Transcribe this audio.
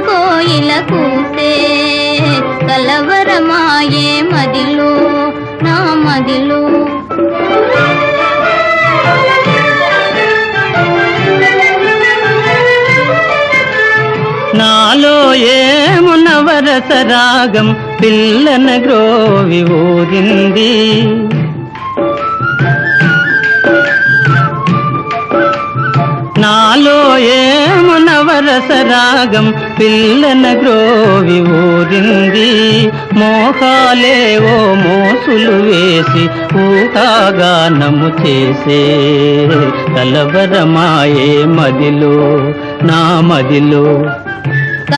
కోయిల కూసే కలవరమాయే మదిలో నా మదిలో నాలో ఏమున వరస రాగం పిల్లన గ్రోవి ఊరింది నాలో ఏమున వరస రాగం పిల్లన గ్రోవి ఊరింది మోహాలేవో మోసులు వేసి ఊహాగానము చేసే కలవరమాయే మదిలో నా మదిలో